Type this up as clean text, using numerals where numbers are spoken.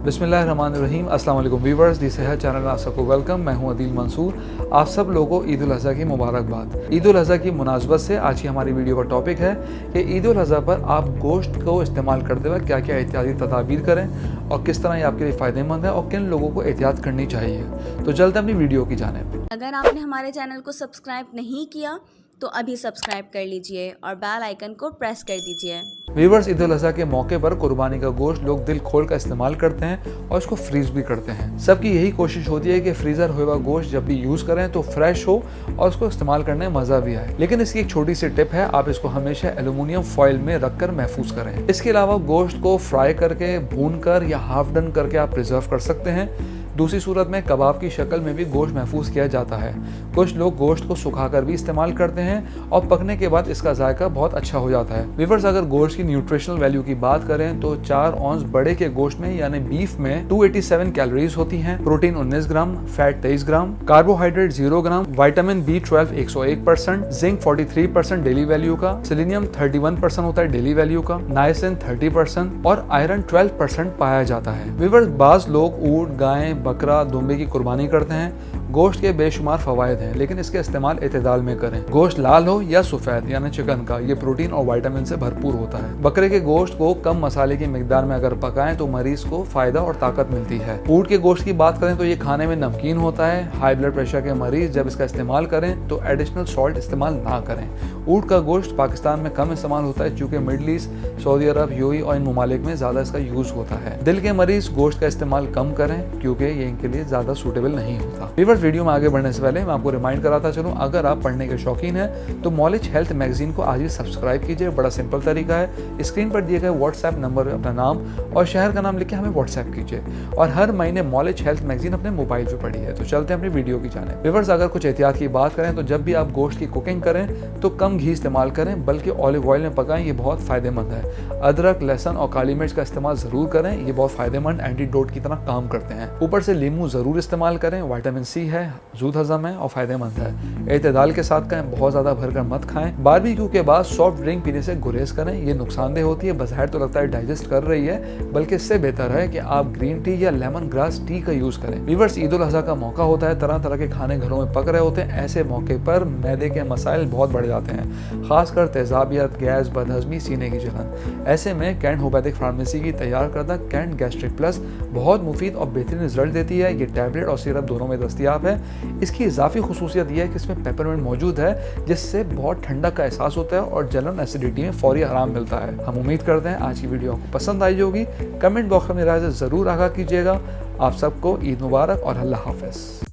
बिस्मिल्लाहिर्रहमानिर्रहीम। अस्सलाम वालेकुम व्यूअर्स, दी सेहत चैनल में आप सबको वेलकम। मैं हूं अदील मंसूर। आप सब लोगों को ईद उल अज़हा की मुबारकबाद। ईद उल अज़हा की मुनासबत से आज की हमारी वीडियो का टॉपिक है कि ईद उल अज़हा पर आप गोश्त को इस्तेमाल करते वक्त क्या क्या एहतियाती तदाबीर करें और किस तरह ये आपके लिए फ़ायदेमंद है और किन लोगों को एहतियात करनी चाहिए। तो चलते अपनी वीडियो की जानिब। अगर आपने हमारे चैनल को सब्सक्राइब नहीं किया तो अभी सब्सक्राइब कर लीजिए और बेल आइकन को प्रेस कर दीजिए। व्यूअर्स, ईद उल अज़हा के मौके पर कुर्बानी का गोश्त लोग दिल खोल कर इस्तेमाल करते हैं और इसको फ्रीज भी करते हैं। सबकी यही कोशिश होती है कि फ्रीजर हुआ गोश्त जब भी यूज़ करें तो फ्रेश हो और उसको इस्तेमाल करने में मज़ा भी आए। लेकिन इसकी एक छोटी सी टिप है, आप इसको हमेशा एल्यूमिनियम फॉइल में रखकर महफूज करें। इसके अलावा गोश्त को फ्राई करके, भून कर या हाफ डन करके आप प्रिजर्व कर सकते हैं। दूसरी सूरत में कबाब की शक्ल में भी गोश्त महफूज किया जाता है। कुछ लोग गोश्त को सुखाकर भी इस्तेमाल करते हैं और पकने के बाद इसका जायका बहुत अच्छा हो जाता है। व्यूअर्स, अगर गोश्त की न्यूट्रिशनल वैल्यू की बात करें तो 4 औंस बड़े के गोश्त में यानी बीफ में 287 कैलोरीज होती हैं, protein 19 gram, fat 23 gram, carbohydrate 0 gram, vitamin B12 101%, zinc 43% daily value का, सेलेनियम 31% होता है डेली वैल्यू का, नाइसिन 30% और आयरन 12% पाया जाता है। व्यूअर्स, बाज लोग ऊंट, गाय, बकरा, दुम्बे की कुर्बानी करते हैं। गोश्त के बेशुमार फवायद हैं, लेकिन इसके इस्तेमाल एतदाल में करें। गोश्त लाल हो या सफ़ेद यानी चिकन का, ये प्रोटीन और विटामिन से भरपूर होता है। बकरे के गोश्त को कम मसाले की मिकदार में अगर पकाएं तो मरीज को फायदा और ताकत मिलती है। ऊंट के गोश्त की बात करें तो ये खाने में नमकीन होता है। हाई ब्लड प्रेशर के मरीज जब इसका इस्तेमाल करें तो एडिशनल सॉल्ट इस्तेमाल ना करें। ऊंट का गोश्त पाकिस्तान में कम इस्तेमाल होता है क्योंकि मिडल ईस्ट, सऊदी अरब, यूएई और इन ममालिक में ज़्यादा इसका यूज़ होता है। दिल के मरीज गोश्त का इस्तेमाल कम करें क्योंकि ये इनके लिए ज़्यादा सूटेबल नहीं होता। व्यूअर्स, वीडियो में आगे बढ़ने से पहले मैं आपको रिमाइंड कराता चलूं, अगर आप पढ़ने के शौकीन हैं तो नॉलेज हेल्थ मैगजीन को आज ही सब्सक्राइब कीजिए। बड़ा सिंपल तरीका है, स्क्रीन पर दिए गए व्हाट्सएप नंबर पर अपना नाम और शहर का नाम लिख के हमें व्हाट्सएप कीजिए और हर महीने नॉलेज हेल्थ मैगजीन अपने मोबाइल पे पढ़िए। तो चलते हैं अपनी वीडियो की जानिब। व्यूअर्स, अगर कुछ एहतियात की बात करें तो जब भी आप गोश्त की कुकिंग करें तो कम घी इस्तेमाल करें, बल्कि ऑलिव ऑयल में पकाएं, ये बहुत फायदेमंद है। अदरक, लहसुन और काली मिर्च का इस्तेमाल जरूर करें, ये बहुत फायदेमंद एंटीडोट की तरह काम करते हैं। ऊपर से नींबू जरूर इस्तेमाल करें, विटामिन C है, जूद हजम है और फायदेमंद है। एतदाल के साथ खाएं, बहुत ज्यादा भरकर मत खाएं। बारबेक्यू के बाद सॉफ्ट ड्रिंक पीने से गुरेज करें, ये नुकसानदेह होती है। बज़ाहिर तो लगता है डाइजेस्ट कर रही है, बल्कि इससे बेहतर है कि आप ग्रीन टी या लेमन ग्रास टी का यूज करें। व्यूअर्स, ईद उल अज़हा का मौका होता है, तरह तरह के खाने घरों में पक रहे होते हैं। ऐसे मौके पर मैदे के मसाइल बहुत बढ़ जाते हैं, खासकर तेजाबियत, गैस, बदहजमी, सीने की जलन। ऐसे में कैंट होम्योपैथिक फार्मेसी की तैयार करदा कैंट गैस्ट्रिक प्लस बहुत मुफीद और बेहतरीन रिजल्ट देती है। ये टैबलेट और सिरप दोनों में दस्तियाब है। इसकी इजाफी खुसूसियत यह है कि इसमें पेपरमिंट मौजूद है, जिससे बहुत ठंडक का एहसास होता है और जलन एसिडिटी में फौरी आराम मिलता है। हम उम्मीद करते हैं आज की वीडियो आपको पसंद आई होगी। कमेंट बॉक्स में राय ज़रूर आगाह कीजिएगा। आप सबको ईद मुबारक और अल्लाह हाफ़िज़।